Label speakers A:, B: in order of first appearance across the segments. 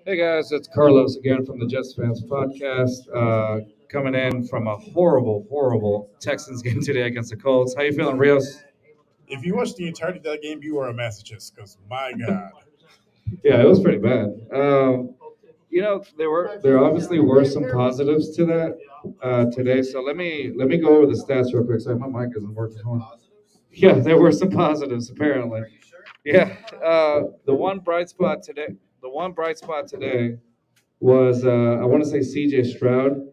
A: Hey guys, it's Carlos again from the Jets Fans Podcast. Coming in from a horrible, horrible Texans game today against the Colts. How you feeling, Rios?
B: If you watch the entirety of that game, you are a masochist. Because my God,
A: Yeah, it was pretty bad. There obviously were some positives to that today. So let me go over the stats real quick. Sorry, my mic isn't working. Hold on. Yeah, there were some positives apparently. Yeah, the one bright spot today. The one bright spot today was I want to say C.J. Stroud.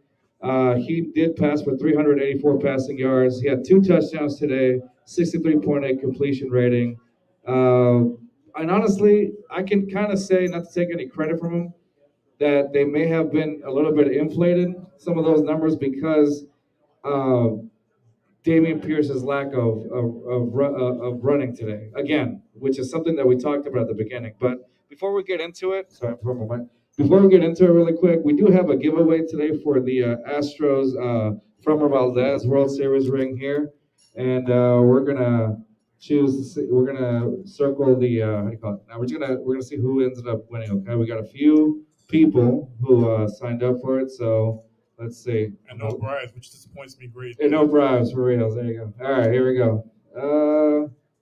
A: He did pass for 384 passing yards. He had two touchdowns today, 63.8 completion rating. Uh, and honestly, I can kind of say, not to take any credit from him, that they may have been a little bit inflated, some of those numbers, because uh, Damian Pierce's lack of running today, again, which is something that we talked about at the beginning. But before we get into it, sorry, for a moment. Before we get into it really quick, we do have a giveaway today for the Astros Framber Valdez World Series ring here. And we're going to we're going to circle the, how do you call it? Now we're gonna see who ended up winning, okay? We got a few people who signed up for it, so let's see.
B: and no bribes, which disappoints me greatly.
A: And no bribes for reals. There you go. All right, here we go.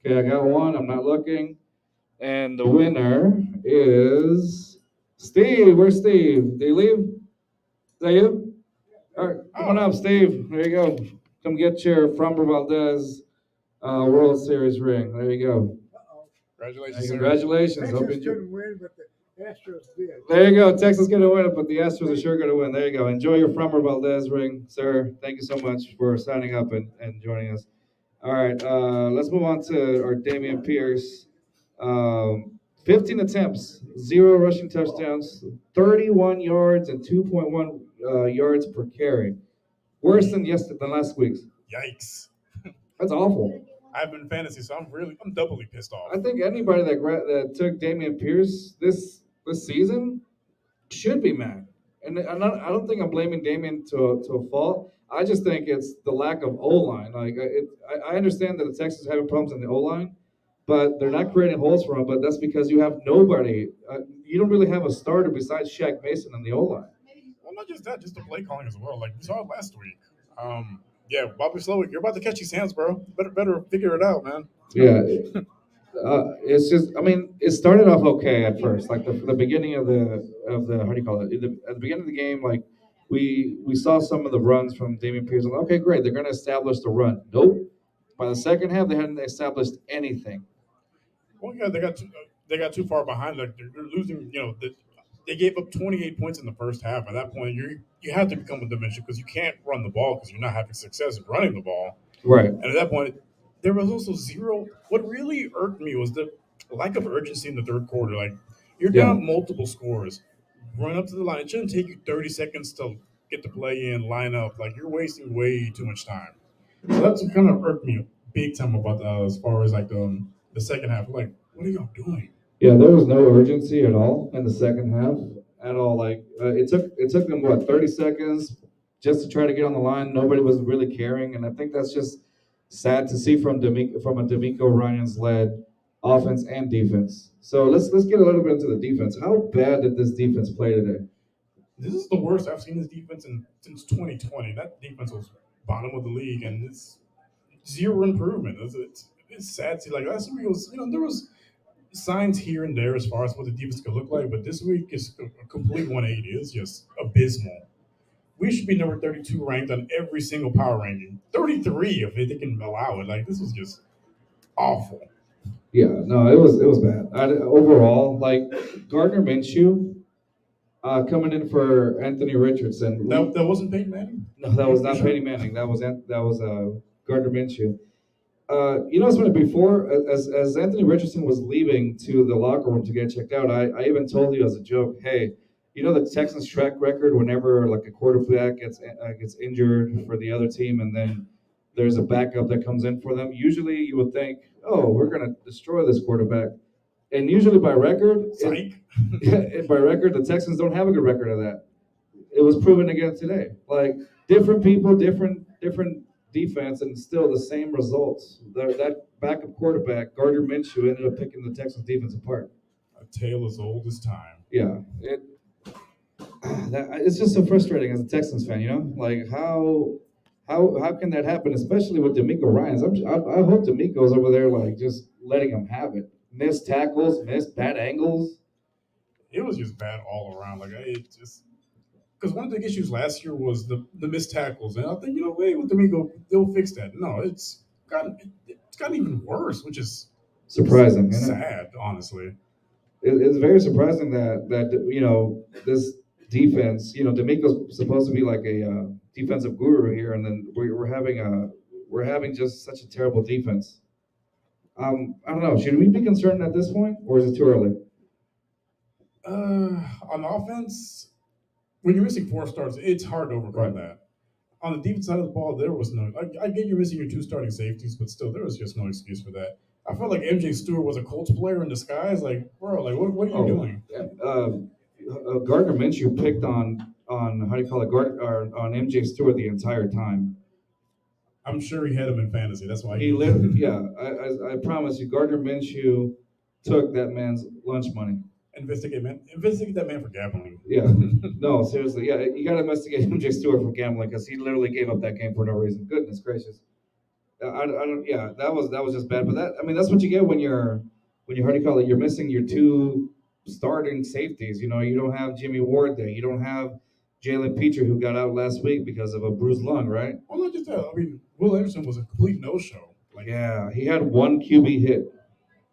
A: Okay, I got one. I'm not looking. And the winner is Steve. Where's Steve? Did he leave? Is that you? All right, come on up, Steve. There you go. Come get your Framber Valdez World Series ring. There you go.
B: Congratulations,
A: Hey,
B: sir.
A: congratulations. Hope
C: Texas
A: you enjoy.
C: couldn't win, but the Astros did.
A: There you go. Texas going to win it, but the Astros are sure going to win. There you go. Enjoy your Framber Valdez ring, sir. Thank you so much for signing up and joining us. All right, let's move on to our Damian Pierce. 15 attempts, zero rushing touchdowns, 31 yards, and 2.1 yards per carry. Worse than last week's.
B: Yikes!
A: That's awful.
B: I've been fantasy, so I'm doubly pissed off.
A: I think anybody that took Damian Pierce this season should be mad. And I don't think I'm blaming Damian to a fault. I just think it's the lack of O line. I understand that the Texans are having problems in the O line, but they're not creating holes for him. But that's because you have nobody. You don't really have a starter besides Shaq Mason in the O line.
B: Well, not just that, just the play calling as well. Like we saw it last week. Yeah, Bobby Slowick, you're about to catch these hands, bro. Better figure it out, man.
A: Yeah, it's just. I mean, it started off okay at first, like the beginning of the how do you call it? At the beginning of the game, like we saw some of the runs from Damian Pierce. Like, okay, great, they're going to establish the run. Nope. By the second half, they hadn't established anything.
B: Well, yeah, they got too far behind. Like they're losing. They gave up 28 points in the first half. At that point, you have to become a dimension because you can't run the ball because you're not having success running the ball.
A: Right.
B: And at that point, there was also zero. What really irked me was the lack of urgency in the third quarter. Like you're
A: Yeah.
B: down multiple scores, run up to the line. It shouldn't take you 30 seconds to get the play in, line up. Like you're wasting way too much time. So that's what kind of irked me big time about as far as like the second half. Like, what are y'all doing?
A: Yeah, there was no urgency at all in the second half at all. Like it took them what 30 seconds just to try to get on the line. Nobody was really caring, and I think that's just sad to see from a D'Amico Ryan's led offense and defense. So let's get a little bit into the defense. How bad did this defense play today?
B: This is the worst I've seen this defense since 2020. That defense was bottom of the league, and it's zero improvement. It's sad to see. Like last week, there was signs here and there as far as what the defense could look like, but this week is a complete 180. It's just abysmal. We should be number 32 ranked on every single power ranking. 33 if they can allow it. Like this was just awful.
A: Yeah, no, it was bad. Overall, like Gardner Minshew coming in for Anthony Richardson.
B: That wasn't Peyton Manning.
A: No, that was not Peyton Manning. That was Gardner Minshew. It's funny. Before, as Anthony Richardson was leaving to the locker room to get checked out, I even told you as a joke, hey, the Texans track record whenever like a quarterback gets injured for the other team, and then there's a backup that comes in for them. Usually, you would think, oh, we're gonna destroy this quarterback, and usually by record,
B: Psych.
A: by record, the Texans don't have a good record of that. It was proven again today. Like different people, different defense, and still the same results. That backup quarterback, Gardner Minshew, ended up picking the Texans defense apart.
B: A tale as old as time.
A: Yeah, it's just so frustrating as a Texans fan, you know, like how can that happen, especially with D'Amico Ryans? I hope D'Amico's over there like just letting him have it. Missed tackles, missed bad angles.
B: It was just bad all around. Like it just because one of the issues last year was the missed tackles, and I think hey, with D'Amico they'll fix that. No, it's gotten even worse, which is
A: Surprising, isn't it?
B: sad, honestly.
A: It's very surprising that this defense, D'Amico's supposed to be like a defensive guru here, and then we're having just such a terrible defense. I don't know. Should we be concerned at this point, or is it too early?
B: On offense, when you're missing four stars, it's hard to overcome
A: Right.
B: that. On the defense side of the ball, there was no. I get you're missing your two starting safeties, but still, there was just no excuse for that. I felt like MJ Stewart was a Colts player in disguise. Like, bro, like what are you doing?
A: Yeah. Gardner Minshew picked on how do you call it, or on MJ Stewart the entire time.
B: I'm sure he had him in fantasy. That's why
A: He lived. Yeah, I promise you, Gardner Minshew took that man's lunch money.
B: Investigate that man for gambling.
A: Yeah, no, seriously, yeah, you got to investigate MJ Stewart for gambling because he literally gave up that game for no reason. Goodness gracious. I don't. Yeah, that was just bad. But that's what you get when you how do you call it? You're missing your two starting safeties. You don't have Jimmy Ward there. You don't have Jalen Petrie who got out last week because of a bruised lung, right?
B: Well, not just that. I mean, Will Anderson was a complete no-show. Like,
A: Yeah, he had one QB hit.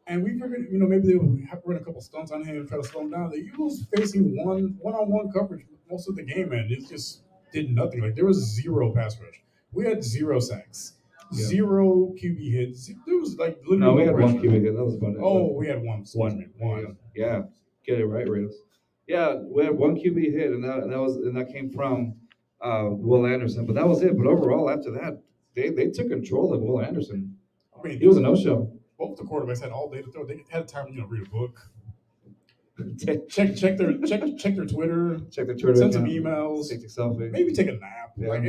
B: and we figured, maybe they would have run a couple stunts on him, try to slow him down. The Eagles facing one-on-one coverage most of the game, and it just did nothing. Like there was zero pass rush. We had zero sacks,
A: Yeah.
B: zero QB hits. There was like literally
A: No, we
B: no
A: had one
B: pressure.
A: QB hit. That was about it.
B: Oh, we had one. Excuse
A: One.
B: me, one.
A: Yeah, get it right, Rios. Yeah, we had one QB hit, and that came from Will Anderson. But that was it. But overall, after that, they took control of Will Anderson.
B: I mean,
A: He was a no-show.
B: both the quarterbacks had all day to throw. They had time, read a book,
A: check
B: check their Twitter,
A: the Twitter
B: send some
A: account,
B: emails,
A: take a selfie.
B: maybe take a nap.
A: Yeah.
B: Like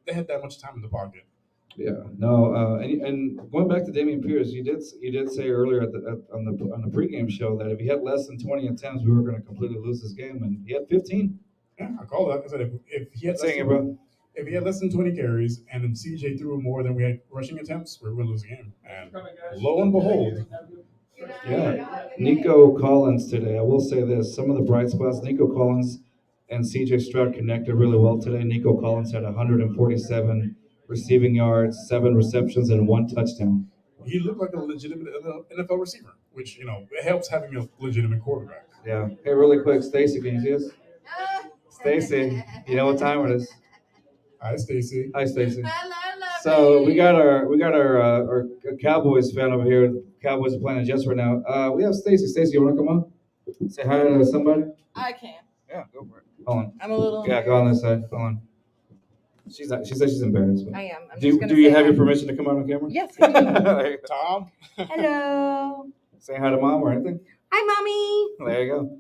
B: they had that much time in the pocket.
A: Yeah, no, and going back to Damian Pierce, you did say earlier on the pregame show that if he had less than 20 attempts, we were going to completely lose this game, and he had 15.
B: Yeah, I called that. I said if he had
A: Saying it, bro.
B: if he had less than 20 carries and then CJ threw more than we had rushing attempts, we were going to lose the game. And lo and behold,
A: Yeah, Nico Collins today. I will say this: some of the bright spots. Nico Collins and C.J. Stroud connected really well today. Nico Collins had 147 receiving yards, 7 receptions, and 1 touchdown.
B: he looked like a legitimate NFL receiver, which it helps having a legitimate quarterback.
A: Yeah. Hey, really quick, Stacy, can you see us? Stacy, you know what time it is?
B: Hi, Stacy.
A: Hi, Stacy.
D: Hello,
A: So we got our Cowboys fan over here. Cowboys are playing the Jets right now. We have Stacy. Stacy, you want to come on? Say hi to somebody.
D: I can.
A: Yeah, go for it. Hold on.
D: I'm a little.
A: Yeah, go on this side. Hold on. She said she's embarrassed.
D: I am. I'm
A: Do
D: just gonna
A: you
D: say
A: have
D: hi.
A: your permission to come out on camera?
D: Yes. I do.
A: There you go.
B: Tom.
D: Hello.
A: Say hi to mom or anything.
D: Hi, mommy.
A: There you go.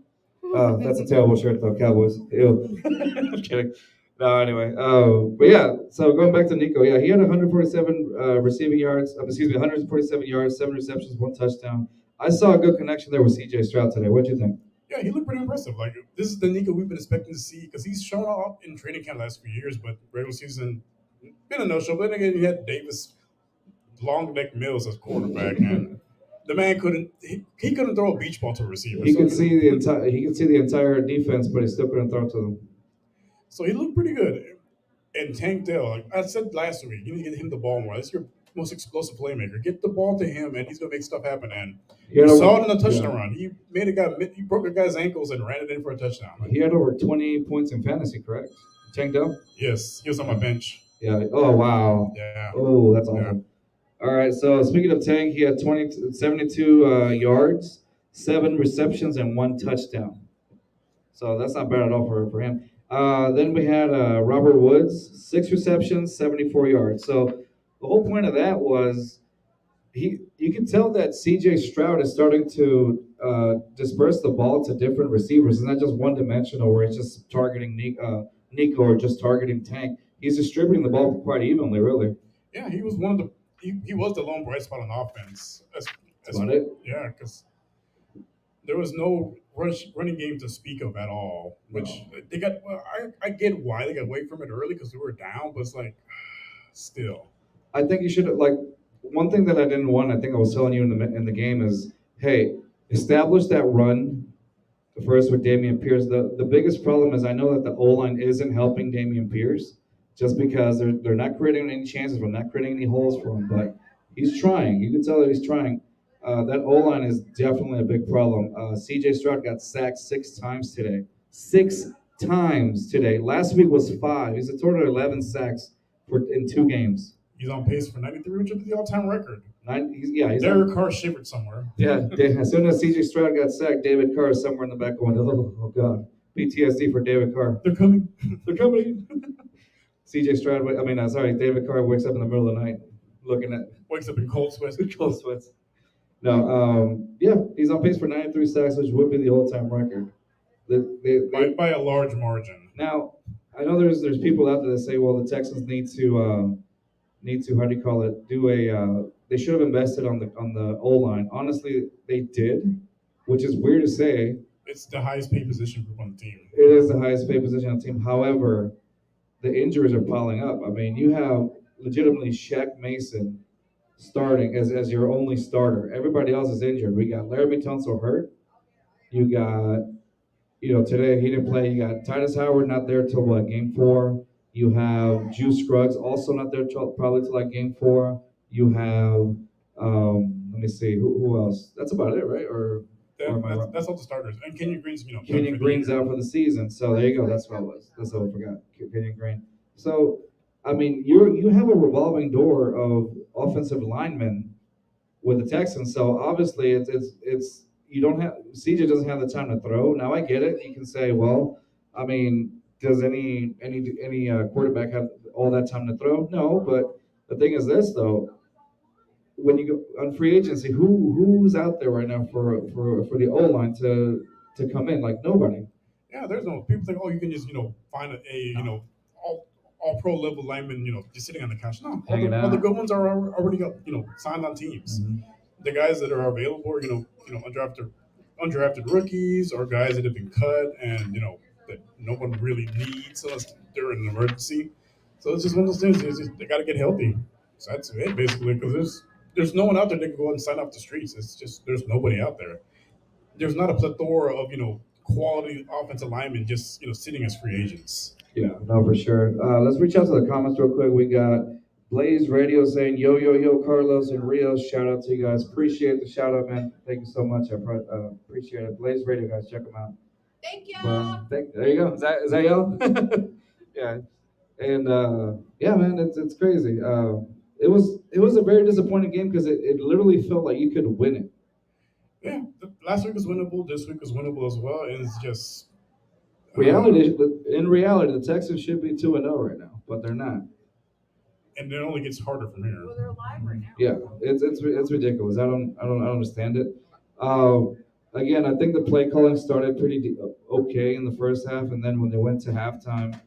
A: Oh, that's a terrible shirt though, Cowboys. Ew. I'm kidding. No, anyway. But yeah, so going back to Nico, yeah, he had 147 receiving yards. 147 yards, 7 receptions, 1 touchdown. I saw a good connection there with C.J. Stroud today. What'd you think?
B: Yeah, he looked pretty impressive. Like this is the Nico we've been expecting to see because he's shown up in training camp the last few years, but regular season been a no-show. But then again, you had Davis, long neck Mills as quarterback, and the man couldn't. He couldn't throw a beach ball to a receiver.
A: He could see the entire defense, but he still couldn't throw to them.
B: So he looked pretty good. And Tank Dell, like I said last week, you need to get him the ball more. That's your most explosive playmaker. Get the ball to him, and he's gonna make stuff happen. And you saw it in the touchdown run. He made he broke a guy's ankles and ran it in for a touchdown. Like,
A: He had over 20 points in fantasy, correct? Tank Dell?
B: yes, he was on my bench.
A: Yeah. Oh, wow.
B: Yeah.
A: Oh, that's awful.
B: Yeah.
A: All right, so speaking of Tank, he had 72 yards, 7 receptions, and 1 touchdown. So that's not bad at all for him. Then we had Robert Woods, 6 receptions, 74 yards. So the whole point of that was you can tell that C.J. Stroud is starting to disperse the ball to different receivers. It's not just one-dimensional where it's just targeting Nico or just targeting Tank. He's distributing the ball quite evenly, really.
B: Yeah, he was one of the. He was the lone bright spot on offense.
A: That's about it.
B: Yeah, because There was no running game to speak of at all. Which they got. Well, I get why they got away from it early because they were down, but it's like still.
A: I think you should like one thing that I didn't want. I think I was telling you in the game is, hey, establish that run first with Damian Pierce. The biggest problem is I know that the O line isn't helping Damian Pierce just because they're not creating any chances for him, not creating any holes for him. But he's trying. You can tell that he's trying. That O line is definitely a big problem. C.J. Stroud got sacked 6 times today. 6 times today. Last week was 5. He's a total of 11 sacks in 2 games.
B: He's on pace for 93, which is the all-time record.
A: He's
B: Derek Carr shivered somewhere.
A: Yeah, as soon as C.J. Stroud got sacked, David Carr is somewhere in the back going, oh God, PTSD for David Carr.
B: They're coming.
A: They're coming. C.J. Stroud, David Carr wakes up in the middle of the night looking at
B: wakes up in cold sweats.
A: cold sweats. No, he's on pace for 93 sacks, which would be the all-time record.
B: By a large margin.
A: Now, I know there's people out there that say, well, the Texans need to how do you call it? They should have invested on the O line. Honestly, they did, which is weird to say.
B: It's the highest paid position group on the team.
A: It is the highest paid position on the team. However, the injuries are piling up. I mean, you have legitimately Shaq Mason starting as your only starter. Everybody else is injured. We got Laramie Tunsil hurt. You got, today he didn't play. You got Titus Howard not there till game 4. You have Juice Scruggs also not there probably till game 4. You have, let me see, who else? That's about it, right?
B: That's all the starters. And Kenyon Green's,
A: Kenyon Green's out for the season. So there you go. That's what it was. That's what I forgot. Kenyon Green. So, I mean, you have a revolving door of offensive linemen with the Texans. So obviously, it's you don't have CJ doesn't have the time to throw. Now I get it. You can say, well, I mean, does any quarterback have all that time to throw? No, but the thing is this though. When you go on free agency, who's out there right now for the O line to come in? Like nobody.
B: Yeah, there's no people think, oh, you can just find all pro level linemen, just sitting on the couch. No, all the good ones are already signed on teams.
A: Mm-hmm.
B: The guys that are available, are, undrafted rookies or guys that have been cut and that no one really needs unless they're in an emergency. So it's just one of those things. They got to get healthy. So that's it basically because there's no one out there that can go out and sign off the streets. It's just there's nobody out there. There's not a plethora of quality offensive linemen just sitting as free agents.
A: Yeah, no, for sure. Let's reach out to the comments real quick. We got Blaze Radio saying yo Carlos and Rios. Shout out to you guys. Appreciate the shout out, man. Thank you so much. I appreciate it. Blaze Radio guys, check them out.
D: Thank you.
A: There you go. Is that y'all? Yeah. And man, it's crazy. It was a very disappointing game because it literally felt like you could win it.
B: Yeah, last week was winnable. This week was winnable as well, and it's just
A: in reality, the Texans should be 2-0 right now, but they're not.
B: And it only gets harder from here.
D: Well, they're alive right now.
A: Yeah, it's ridiculous. I don't understand it. Again, I think the play calling started pretty okay in the first half, and then when they went to halftime,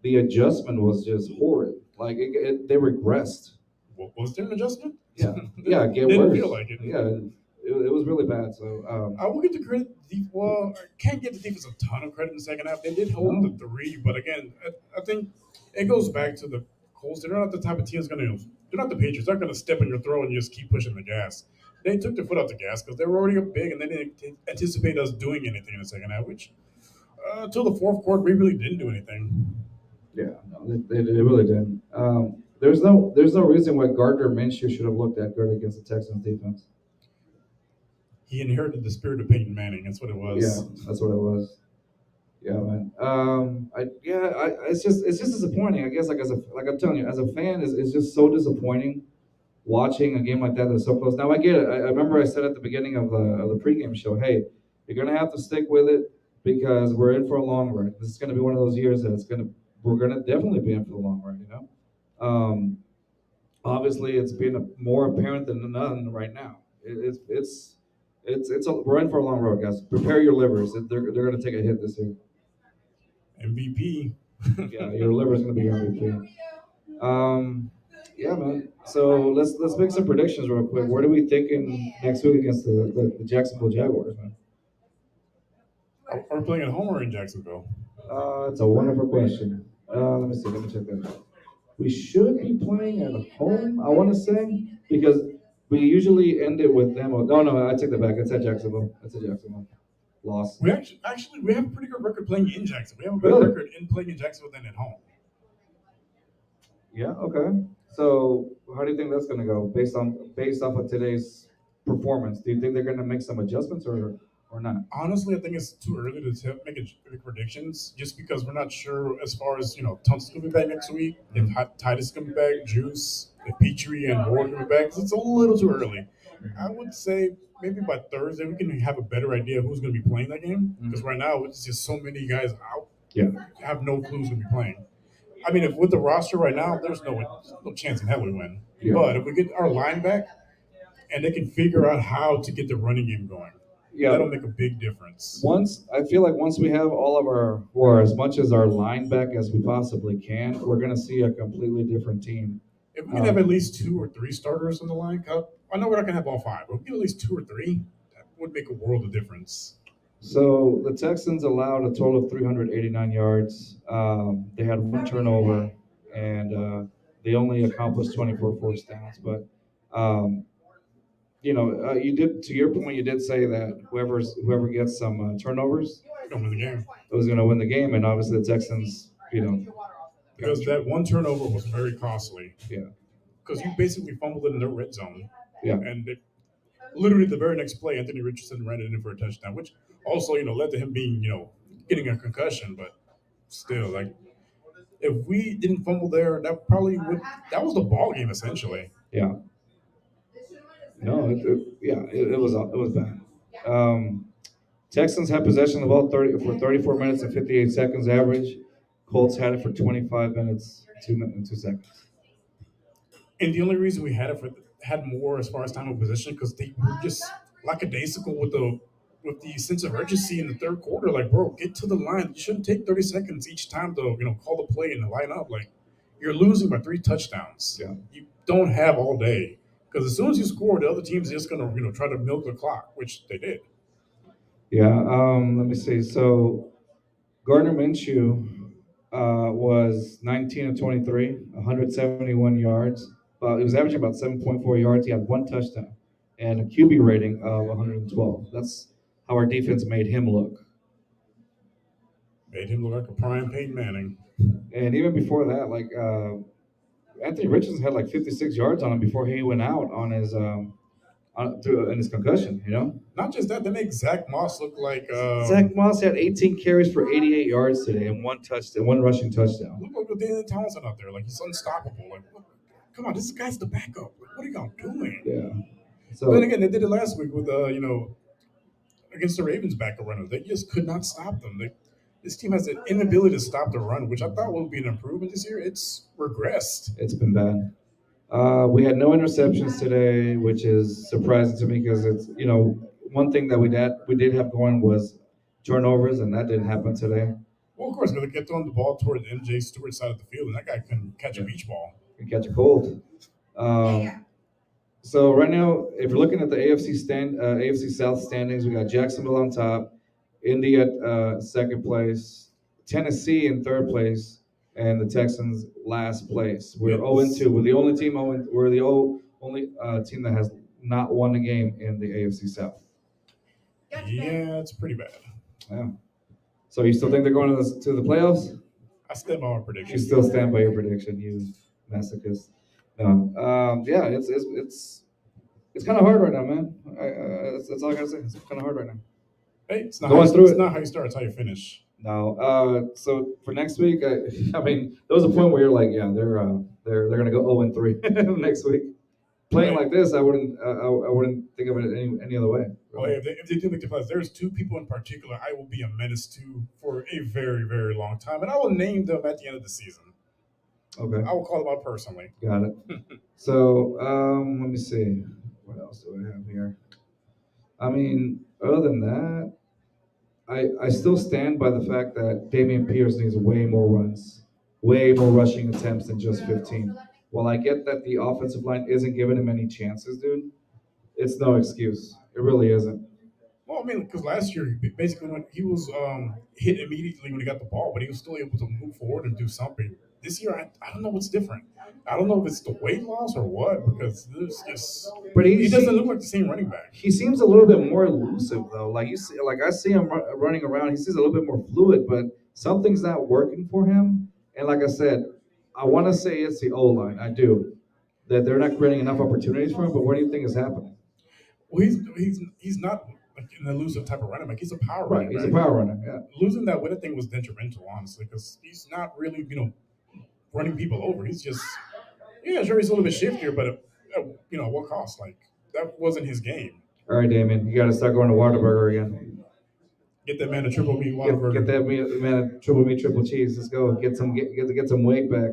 A: the adjustment was just horrid. Like they regressed.
B: Was there an adjustment?
A: Yeah, yeah, it
B: didn't
A: worse.
B: Feel like it.
A: Yeah, it was really bad. So
B: I will get the credit. Well, I can't give the defense a ton of credit in the second half. They did hold the 3, but again, I think it goes back to the Colts. They're not the type of team that's going to. They're not the Patriots. They're not going to step on your throat and just keep pushing the gas. They took their foot off the gas because they were already up big and they didn't anticipate us doing anything in the second half. Which until the fourth quarter, we really didn't do anything.
A: Yeah, no, they really didn't. There's no reason why Gardner Minshew should have looked that good against the Texans defense.
B: He inherited the spirit of Peyton Manning. That's what it was.
A: Yeah, that's what it was. Yeah, man. It's just disappointing. I guess like I'm telling you, as a fan, it's just so disappointing watching a game like that that's so close. Now I get it. I remember I said at the beginning of the pregame show, hey, you're gonna have to stick with it because we're in for a long run. This is gonna be one of those years that we're gonna definitely be in for the long run. Obviously, it's been more apparent than none right now. We're in for a long road, guys. Prepare your livers. They're going to take a hit this year.
B: MVP.
A: Yeah, your liver's going to be your MVP. Yeah, man. So let's make some predictions real quick. What are we thinking next week against the Jacksonville Jaguars, man?
B: Are we playing at home or in Jacksonville?
A: It's a wonderful question. Let me see. Let me check that out. We should be playing at home, I want to say, because we usually end it with them. No, no, I take that back. It's at Jacksonville. It's at Jacksonville. Loss.
B: We actually we have a pretty good record playing in Jackson. We have a better
A: Really?
B: record in playing in Jacksonville than at home.
A: Yeah. Okay. So, how do you think that's going to go based off of today's performance? Do you think they're going to make some adjustments or not?
B: Honestly, I think it's too early to make predictions, just because we're not sure as far as Tunsil's gonna be back next week. If Titus is gonna be back, Juice, if Petrie and Ward gonna be back, 'cause it's a little too early. I would say maybe by Thursday we can have a better idea of who's gonna be playing that game. Because right now it's just so many guys out.
A: Yeah.
B: Have no clue who's gonna be playing. I mean, if with the roster right now, there's no chance in hell we win.
A: Yeah.
B: But if we get our line back and they can figure out how to get the running game going,
A: Yeah.
B: that'll make a big difference.
A: I feel like once we have all of our, or as much as our line back as we possibly can, we're going to see a completely different team.
B: If we can have at least 2 or 3 starters on the line, I know we're not going to have all 5, but if we get at least 2 or 3, that would make a world of difference.
A: So the Texans allowed a total of 389 yards. They had one turnover, and they only accomplished 24 forced downs. But you did, to your point, you did say that whoever gets some turnovers
B: Going to win the game.
A: was going to win the game, and obviously the Texans,
B: Because that one turnover was very costly.
A: Yeah.
B: Because you basically fumbled it in their red zone.
A: Yeah.
B: And literally the very next play, Anthony Richardson ran it in for a touchdown, which also, led to him being, getting a concussion. But still, like, if we didn't fumble there, that was the ball game essentially.
A: Yeah. No, it was bad. Texans had possession of the ball 34 minutes and 58 seconds average. Colts had it for 25 minutes, 2 seconds.
B: And the only reason we had more as far as time of possession because they were just lackadaisical with the sense of urgency in the third quarter. Like, bro, get to the line. You shouldn't take 30 seconds each time to call the play and line up. Like, you're losing by 3 touchdowns.
A: Yeah.
B: You don't have all day because as soon as you score, the other team's just gonna try to milk the clock, which they did.
A: Yeah. Let me see. So Gardner Minshew was 19 of 23, 171 yards. He was averaging about 7.4 yards. He had 1 touchdown and a QB rating of 112. That's how our defense made him look.
B: Made him look like a prime Peyton Manning.
A: And even before that, like Anthony Richardson had like 56 yards on him before he went out on his in his concussion.
B: Not just that, they make Zach Moss look like
A: Zach Moss had 18 carries for 88 yards today and 1 rushing touchdown.
B: Look like Daniel Townsend out there, like he's unstoppable. Like, come on, this guy's the backup. Like, what are y'all doing?
A: Yeah. So
B: But then again, they did it last week with against the Ravens backup runners. They just could not stop them. This team has an inability to stop the run, which I thought would be an improvement this year. It's regressed.
A: it's been bad. We had no interceptions today, which is surprising to me because it's one thing that we did have going was turnovers, and that didn't happen today.
B: Well, of course, because they kept throwing the ball toward MJ Stewart's side of the field, and that guy couldn't catch a beach ball.
A: You catch a cold. So right now, if you're looking at the AFC South standings, we got Jacksonville on top, Indy at second place, Tennessee in third place, and the Texans last place. We're 0-2. We're the only team. We're the only team that has not won a game in the AFC South.
B: Yeah, it's pretty bad.
A: Yeah. So you still think they're going to the playoffs?
B: I stand by my prediction.
A: You still stand by your prediction, you masochist. No. Yeah, it's kind of hard right now, man. That's all I gotta say. It's kind of hard right now.
B: Hey, it's not how you start. It's how you finish.
A: No. So for next week, I mean, there was a point where you're like, yeah, they're gonna go 0-3 next week. Playing like this, I wouldn't think of it any other way.
B: Well, if they do make the playoffs, there's 2 people in particular I will be a menace to for a very, very long time, and I will name them at the end of the season.
A: Okay.
B: I will call them out personally.
A: Got it. So let me see. What else do I have here? I mean, other than that, I still stand by the fact that Dameon Pierce needs way more runs, way more rushing attempts than just 15. While I get that the offensive line isn't giving him any chances, dude, it's no excuse. It really isn't.
B: Well, I mean, because last year, basically, when he was hit immediately when he got the ball, but he was still able to move forward and do something. This year, I don't know what's different. I don't know if it's the weight loss or what, because there's just
A: But
B: he doesn't look like the same running back.
A: he seems a little bit more elusive though. Like you see, like I see him running around. He seems a little bit more fluid, but something's not working for him. And like I said, I want to say it's the O line. I do that they're not creating enough opportunities for him. But what do you think is happening?
B: Well, he's not like an elusive type of running back. He's a power
A: Right,
B: running
A: he's a
B: back.
A: power runner. Yeah.
B: Losing that weight, I think, was detrimental, honestly, because he's not really running people over. He's just sure he's a little bit shiftier, but what cost? Like that wasn't his game.
A: All right, Damien, you got to start going to Whataburger again.
B: Get that man a triple meat
A: Get
B: Whataburger.
A: that man a triple meat, triple cheese. Let's go. Get some weight back.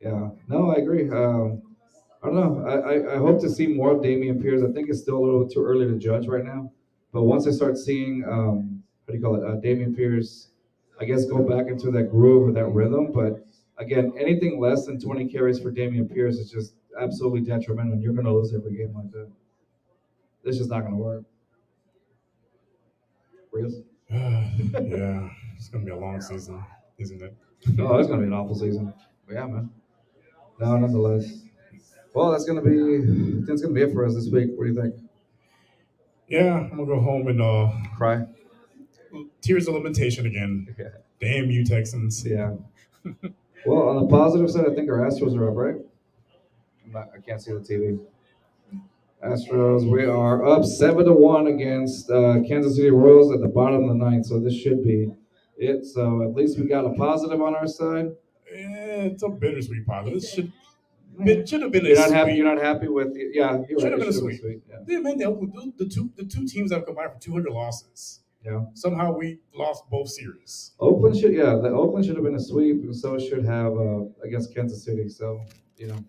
A: Yeah. No, I agree. I don't know. I hope to see more of Damian Pierce. I think it's still a little too early to judge right now. But once I start seeing, what do you call it, Damian Pierce, I guess go back into that groove or that rhythm. But again, anything less than 20 carries for Damian Pierce is just absolutely detrimental. And you're going to lose every game like that. It's just not going to work. Rios?
B: Yeah, it's gonna be a long season, isn't it?
A: Oh, it's going to be an awful season. But yeah, man. No, nonetheless. Well, that's going to be, I think it's going to be it for us this week. What do you think?
B: Yeah, I'm gonna go home and
A: Cry?
B: tears of lamentation again.
A: Yeah.
B: Damn you, Texans.
A: Yeah. Well, on the positive side, I think our Astros are up, right? I can't see the TV. Astros, we are up 7-1 against Kansas City Royals at the bottom of the ninth, so this should be it. So at least we got a positive on our side.
B: It's a bittersweet positive. It should have been
A: You're
B: a
A: not happy.
B: sweep.
A: You're not happy with yeah. You're
B: Should
A: right.
B: have
A: It
B: been a
A: should have
B: sweep.
A: Yeah.
B: Yeah, man, the two teams have combined for 200 losses.
A: Yeah.
B: Somehow we lost both series.
A: Oakland should the Oakland should have been a sweep, and so should have against Kansas City. So you know.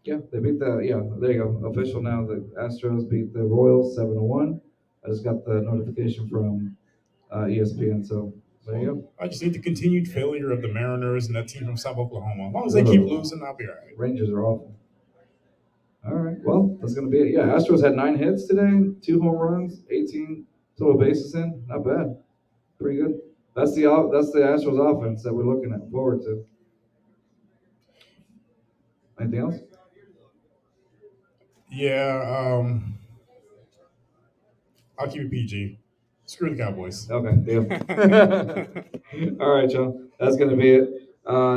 A: Yeah, they beat there you go. Official now, the Astros beat the Royals 7-1. I just got the notification from ESPN, so there you go.
B: I just need the continued failure of the Mariners and that team from South Oklahoma. As long as they keep losing, I'll be all right.
A: Rangers are awful. All right, well, that's going to be it. Yeah, Astros had 9 hits today, 2 home runs, 18 total bases in. Not bad. Pretty good. That's the Astros offense that we're looking at forward to. Anything else?
B: Yeah, I'll keep it PG. Screw the Cowboys.
A: Okay, deal. All right, y'all. That's going to be it.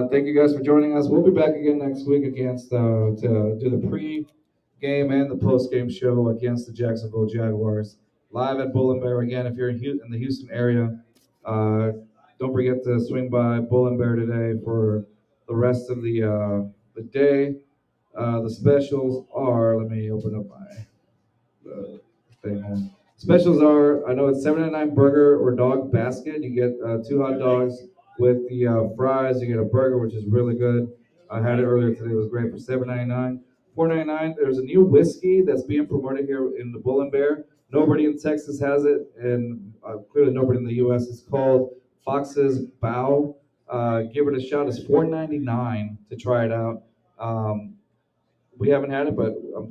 A: Thank you guys for joining us. We'll be back again next week against to do the pre-game and the post-game show against the Jacksonville Jaguars live at Bull and Bear again. If you're in the Houston area, don't forget to swing by Bull and Bear today for the rest of the day. The specials are. Let me open up my thing on. Specials are, I know it's $7.99 burger or dog basket. You get 2 hot dogs with the fries. You get a burger, which is really good. I had it earlier today. It was great for $7.99. $4.99. There's a new whiskey that's being promoted here in the Bull and Bear. Nobody in Texas has it, and clearly nobody in the U.S. It's called Fox's Bow. Give it a shot. It's $4.99 to try it out. We haven't had it, but I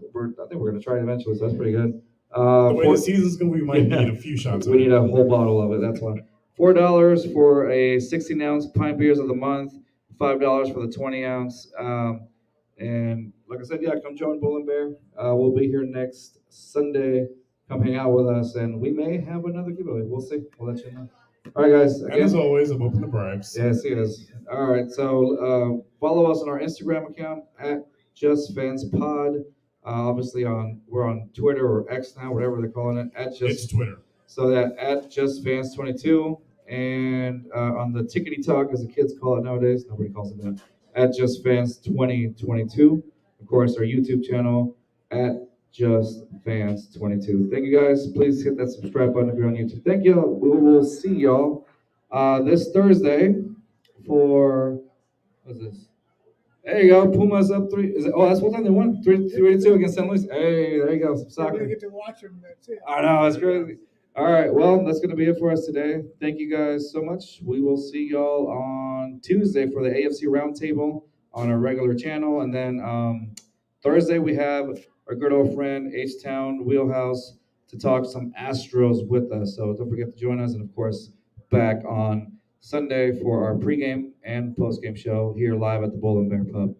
A: think we're going to try it eventually, so that's pretty good.
B: The way the season's going, we might need a few shots.
A: We need a whole bottle of it. That's why. $4 for a 16-ounce pint beers of the month. $5 for the 20-ounce. And like I said, come join Bull and Bear. We'll be here next Sunday. Come hang out with us, and we may have another giveaway. We'll see. We'll let you know. All right, guys.
B: Again, and as always, I'm open to bribes.
A: Yes, he is. All right. So follow us on our Instagram account at JustFansPod. Obviously, we're on Twitter or X now, whatever they're calling it.
B: It's Twitter.
A: So that at JustFans22, and on the Tickety Talk, as the kids call it nowadays, nobody calls it that. At JustFans2022. Of course, our YouTube channel at JustFans22. Thank you guys. Please hit that subscribe button if you're on YouTube. Thank you. We will see y'all this Thursday for what's this? There you go. Pumas up 3. That's what time they won? 3-2 against St. Louis. Hey, there you go. Some
C: I
A: soccer.
C: didn't get to watch them. That's it.
A: I know, it's crazy. All right, well, that's going to be it for us today. Thank you guys so much. We will see y'all on Tuesday for the AFC Roundtable on our regular channel. And then Thursday, we have our good old friend, H-Town Wheelhouse to talk some Astros with us. So don't forget to join us, and of course, back on Sunday for our pregame and postgame show here live at the Bull and Bear Pub.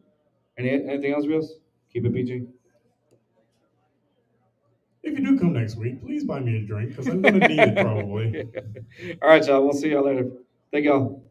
A: Anything else, Rios? Keep it PG.
B: If you do come next week, please buy me a drink because I'm going to need it probably.
A: All right, y'all. We'll see y'all later. Thank y'all.